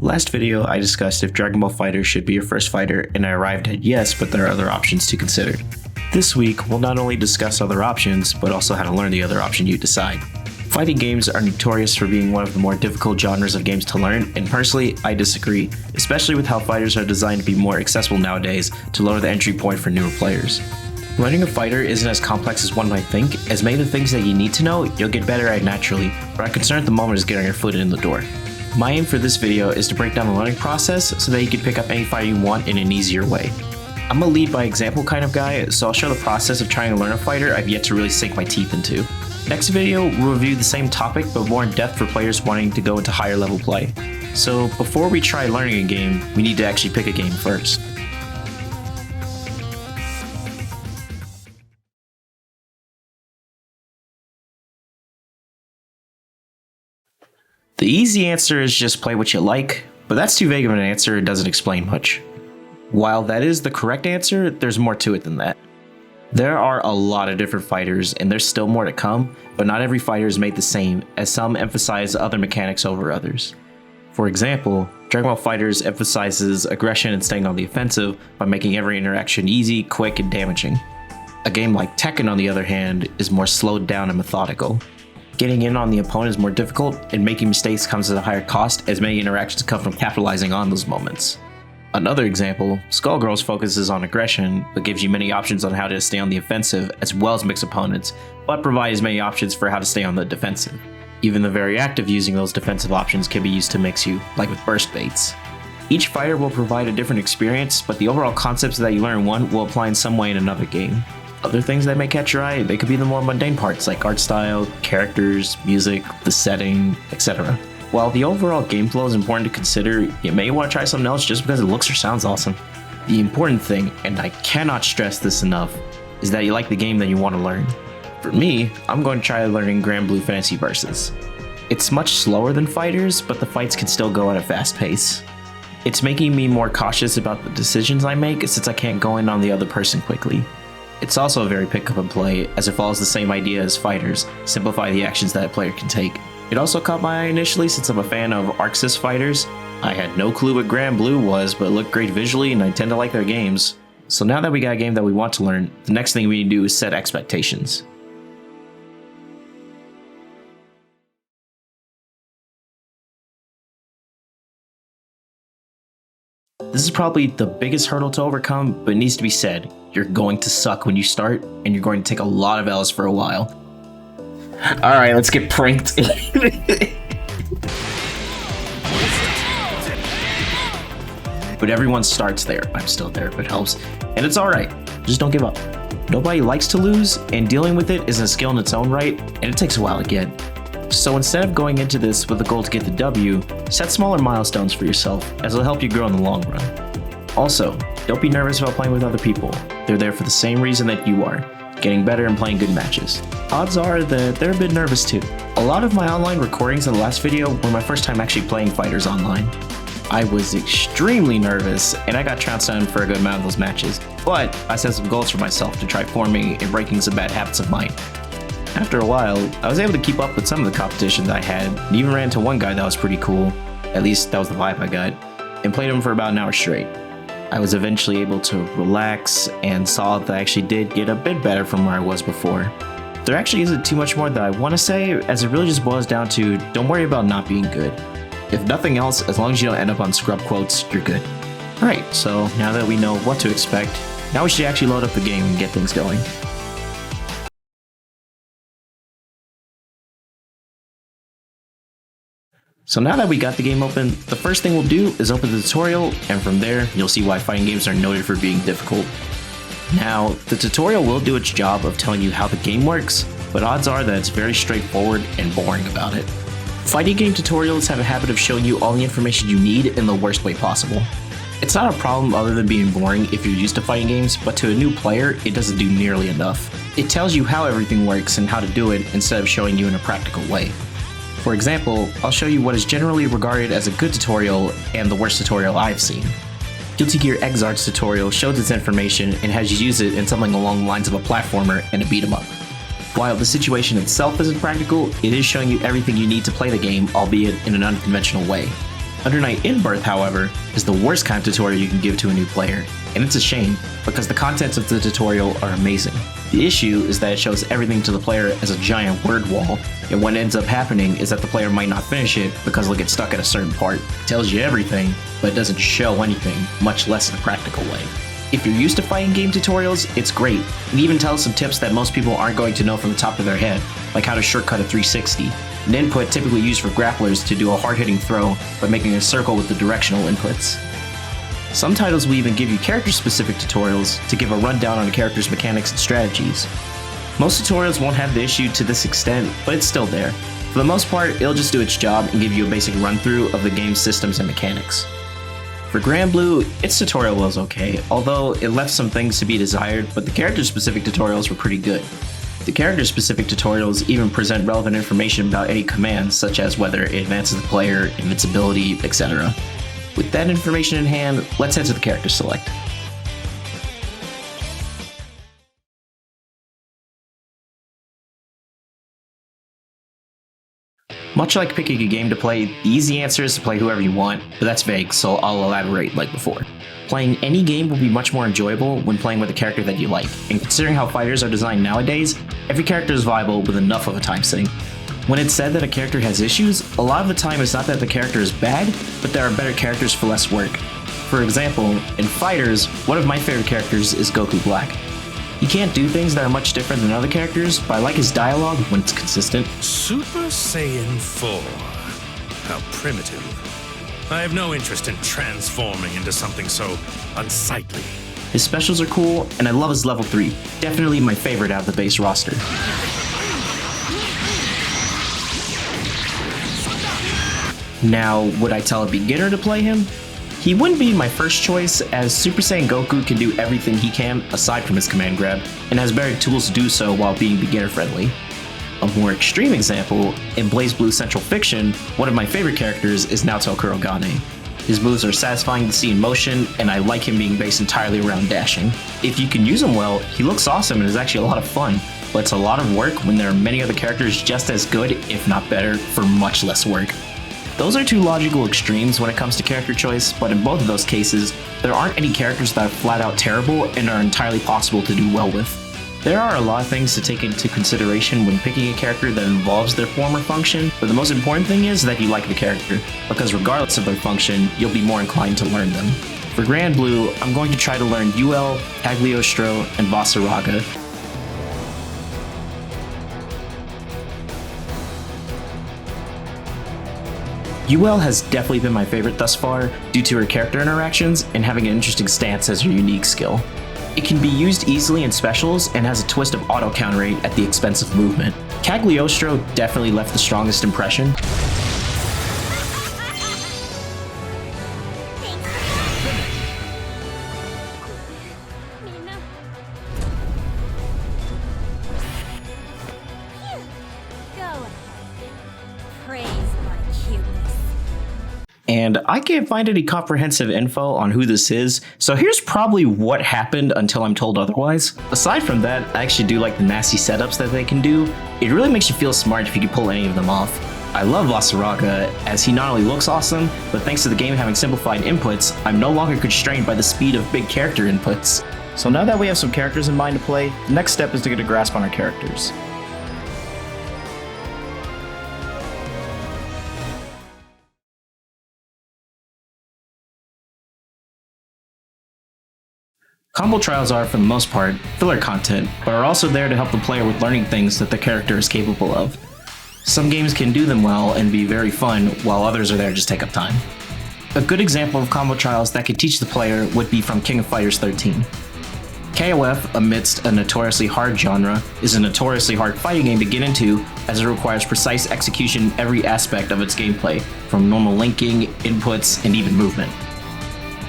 Last video, I discussed if Dragon Ball Fighter should be your first fighter, and I arrived at yes, but there are other options to consider. This week, we'll not only discuss other options, but also how to learn the other option you decide. Fighting games are notorious for being one of the more difficult genres of games to learn, and personally, I disagree, especially with how fighters are designed to be more accessible nowadays to lower the entry point for newer players. Learning a fighter isn't as complex as one might think, as many of the things that you need to know, you'll get better at naturally, but our concern at the moment is getting your foot in the door. My aim for this video is to break down the learning process so that you can pick up any fighter you want in an easier way. I'm a lead by example kind of guy, so I'll show the process of trying to learn a fighter I've yet to really sink my teeth into. Next video, we'll review the same topic but more in depth for players wanting to go into higher level play. So before we try learning a game, we need to actually pick a game first. The easy answer is just play what you like, but that's too vague of an answer and doesn't explain much. While that is the correct answer, there's more to it than that. There are a lot of different fighters, and there's still more to come, but not every fighter is made the same, as some emphasize other mechanics over others. For example, Dragon Ball FighterZ emphasizes aggression and staying on the offensive by making every interaction easy, quick, and damaging. A game like Tekken, on the other hand, is more slowed down and methodical. Getting in on the opponent is more difficult, and making mistakes comes at a higher cost as many interactions come from capitalizing on those moments. Another example, Skullgirls focuses on aggression, but gives you many options on how to stay on the offensive as well as mix opponents, but provides many options for how to stay on the defensive. Even the very act of using those defensive options can be used to mix you, like with burst baits. Each fighter will provide a different experience, but the overall concepts that you learn in one will apply in some way in another game. Other things that may catch your eye, they could be the more mundane parts like art style, characters, music, the setting, etc. While the overall game flow is important to consider, you may want to try something else just because it looks or sounds awesome. The important thing, and I cannot stress this enough, is that you like the game that you want to learn. For me, I'm going to try learning Granblue Fantasy Versus. It's much slower than fighters, but the fights can still go at a fast pace. It's making me more cautious about the decisions I make since I can't go in on the other person quickly. It's also a very pick up and play, as it follows the same idea as fighters, simplify the actions that a player can take. It also caught my eye initially since I'm a fan of ArcSys fighters. I had no clue what Granblue was, but it looked great visually and I tend to like their games. So now that we got a game that we want to learn, the next thing we need to do is set expectations. This is probably the biggest hurdle to overcome, but it needs to be said. You're going to suck when you start, and you're going to take a lot of L's for a while. Alright, let's get pranked. But everyone starts there. I'm still there if it helps. And it's alright. Just don't give up. Nobody likes to lose, and dealing with it is a skill in its own right, and it takes a while to get. So instead of going into this with the goal to get the W, set smaller milestones for yourself, as it'll help you grow in the long run. Also, don't be nervous about playing with other people. They're there for the same reason that you are, getting better and playing good matches. Odds are that they're a bit nervous too. A lot of my online recordings in the last video were my first time actually playing fighters online. I was extremely nervous, and I got trounced on for a good amount of those matches, but I set some goals for myself to try forming and breaking some bad habits of mine. After a while, I was able to keep up with some of the competitions I had, and even ran into one guy that was pretty cool, at least that was the vibe I got, and played him for about an hour straight. I was eventually able to relax and saw that I actually did get a bit better from where I was before. There actually isn't too much more that I want to say, as it really just boils down to don't worry about not being good. If nothing else, as long as you don't end up on scrub quotes, you're good. Alright, so now that we know what to expect, now we should actually load up the game and get things going. So now that we got the game open, the first thing we'll do is open the tutorial, and from there, you'll see why fighting games are noted for being difficult. Now, the tutorial will do its job of telling you how the game works, but odds are that it's very straightforward and boring about it. Fighting game tutorials have a habit of showing you all the information you need in the worst way possible. It's not a problem other than being boring if you're used to fighting games, but to a new player, it doesn't do nearly enough. It tells you how everything works and how to do it instead of showing you in a practical way. For example, I'll show you what is generally regarded as a good tutorial and the worst tutorial I've seen. Guilty Gear Xr's tutorial shows this information and has you use it in something along the lines of a platformer and a beat 'em up. While the situation itself isn't practical, it is showing you everything you need to play the game, albeit in an unconventional way. Under Night in Birth, however, is the worst kind of tutorial you can give to a new player, and it's a shame, because the contents of the tutorial are amazing. The issue is that it shows everything to the player as a giant word wall, and what ends up happening is that the player might not finish it because they'll get stuck at a certain part. It tells you everything, but it doesn't show anything, much less in a practical way. If you're used to fighting game tutorials, it's great. It even tells some tips that most people aren't going to know from the top of their head, like how to shortcut a 360, an input typically used for grapplers to do a hard-hitting throw by making a circle with the directional inputs. Some titles will even give you character-specific tutorials to give a rundown on a character's mechanics and strategies. Most tutorials won't have the issue to this extent, but it's still there. For the most part, it'll just do its job and give you a basic run-through of the game's systems and mechanics. For Granblue, its tutorial was okay, although it left some things to be desired, but the character-specific tutorials were pretty good. The character-specific tutorials even present relevant information about any commands, such as whether it advances the player, invincibility, etc. With that information in hand, let's head to the character select. Much like picking a game to play, the easy answer is to play whoever you want, but that's vague, so I'll elaborate like before. Playing any game will be much more enjoyable when playing with a character that you like, and considering how fighters are designed nowadays, every character is viable with enough of a time sink. When it's said that a character has issues, a lot of the time it's not that the character is bad, but there are better characters for less work. For example, in FighterZ, one of my favorite characters is Goku Black. He can't do things that are much different than other characters, but I like his dialogue when it's consistent. Super Saiyan 4. How primitive. I have no interest in transforming into something so unsightly. His specials are cool, and I love his level 3. Definitely my favorite out of the base roster. Now, would I tell a beginner to play him? He wouldn't be my first choice, as Super Saiyan Goku can do everything he can aside from his command grab, and has better tools to do so while being beginner friendly. A more extreme example, in BlazBlue Central Fiction, one of my favorite characters is Naoto Kurogane. His moves are satisfying to see in motion, and I like him being based entirely around dashing. If you can use him well, he looks awesome and is actually a lot of fun, but it's a lot of work when there are many other characters just as good, if not better, for much less work. Those are two logical extremes when it comes to character choice, but in both of those cases, there aren't any characters that are flat out terrible and are entirely possible to do well with. There are a lot of things to take into consideration when picking a character that involves their form or function, but the most important thing is that you like the character, because regardless of their function, you'll be more inclined to learn them. For Granblue, I'm going to try to learn UL, Cagliostro, and Vasaraga. UL has definitely been my favorite thus far due to her character interactions and having an interesting stance as her unique skill. It can be used easily in specials and has a twist of auto counter rate at the expense of movement. Cagliostro definitely left the strongest impression. And I can't find any comprehensive info on who this is, so here's probably what happened until I'm told otherwise. Aside from that, I actually do like the nasty setups that they can do. It really makes you feel smart if you can pull any of them off. I love Vasaraga, as he not only looks awesome, but thanks to the game having simplified inputs, I'm no longer constrained by the speed of big character inputs. So now that we have some characters in mind to play, the next step is to get a grasp on our characters. Combo trials are, for the most part, filler content, but are also there to help the player with learning things that the character is capable of. Some games can do them well and be very fun, while others are there to just take up time. A good example of combo trials that could teach the player would be from King of Fighters 13. KOF, amidst a notoriously hard genre, is a notoriously hard fighting game to get into, as it requires precise execution in every aspect of its gameplay, from normal linking, inputs, and even movement.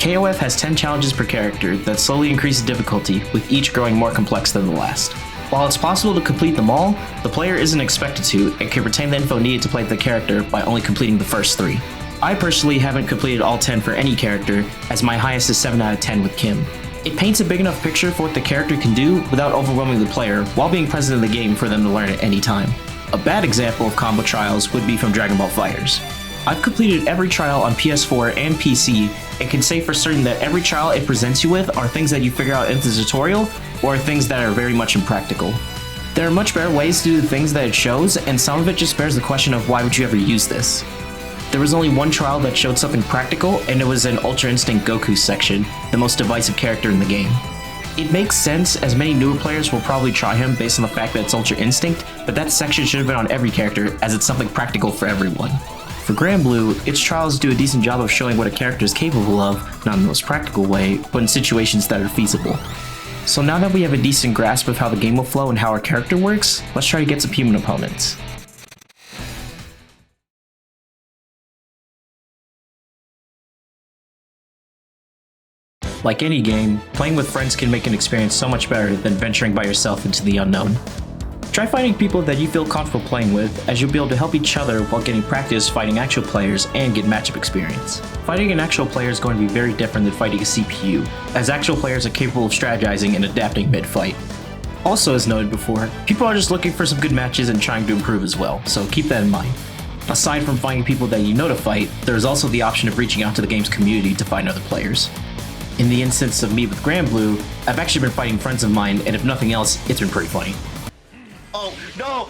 KOF has 10 challenges per character that slowly increase difficulty, with each growing more complex than the last. While it's possible to complete them all, the player isn't expected to and can retain the info needed to play the character by only completing the first 3. I personally haven't completed all 10 for any character, as my highest is 7 out of 10 with Kim. It paints a big enough picture for what the character can do without overwhelming the player while being present in the game for them to learn at any time. A bad example of combo trials would be from Dragonball FighterZ. I've completed every trial on PS4 and PC, and can say for certain that every trial it presents you with are things that you figure out in the tutorial, or things that are very much impractical. There are much better ways to do the things that it shows, and some of it just bears the question of why would you ever use this. There was only one trial that showed something practical, and it was in Ultra Instinct Goku's section, the most divisive character in the game. It makes sense, as many newer players will probably try him based on the fact that it's Ultra Instinct, but that section should have been on every character, as it's something practical for everyone. For Granblue, its trials do a decent job of showing what a character is capable of, not in the most practical way, but in situations that are feasible. So now that we have a decent grasp of how the game will flow and how our character works, let's try to get some human opponents. Like any game, playing with friends can make an experience so much better than venturing by yourself into the unknown. Try finding people that you feel comfortable playing with, as you'll be able to help each other while getting practice fighting actual players and get matchup experience. Fighting an actual player is going to be very different than fighting a CPU, as actual players are capable of strategizing and adapting mid-fight. Also, as noted before, people are just looking for some good matches and trying to improve as well, so keep that in mind. Aside from finding people that you know to fight, there is also the option of reaching out to the game's community to find other players. In the instance of me with Granblue, I've actually been fighting friends of mine, and if nothing else, it's been pretty funny. Oh, no!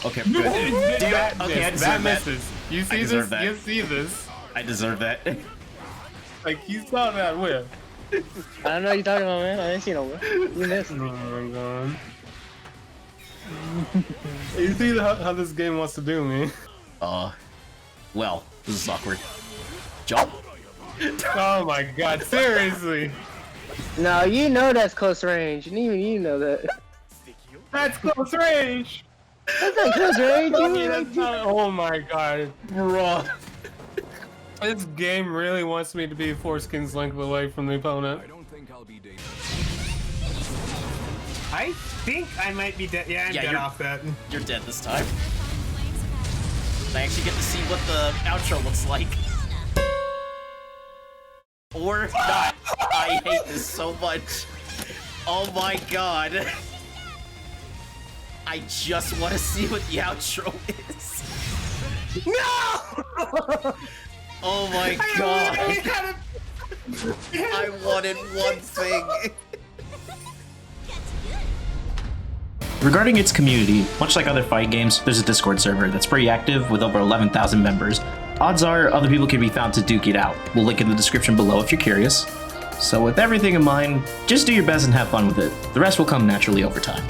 Okay, I'm good. Damn it. Okay, I deserve that. You see this? That. You see this? I deserve that. Like, he's talking about where? I don't know what you're talking about, man. I ain't seen no way. You missed. Oh my god. You see how this game wants to do me? Well, this is awkward. Jump. Oh my god, seriously. No, you know that's close range. And even you know that. That's close range. That's not close range. Oh my god, bro. This game really wants me to be 4 skins length away from the opponent. I don't think I'll be dead. I think I might be dead. Yeah, I'm dead off that. You're dead this time. I actually get to see what the outro looks like. Or not. I hate this so much. Oh my god. I just want to see what the outro is. No! Oh my god. I wanted one thing. Regarding its community, much like other fighting games, there's a Discord server that's pretty active with over 11,000 members. Odds are other people can be found to duke it out. We'll link in the description below if you're curious. So with everything in mind, just do your best and have fun with it. The rest will come naturally over time.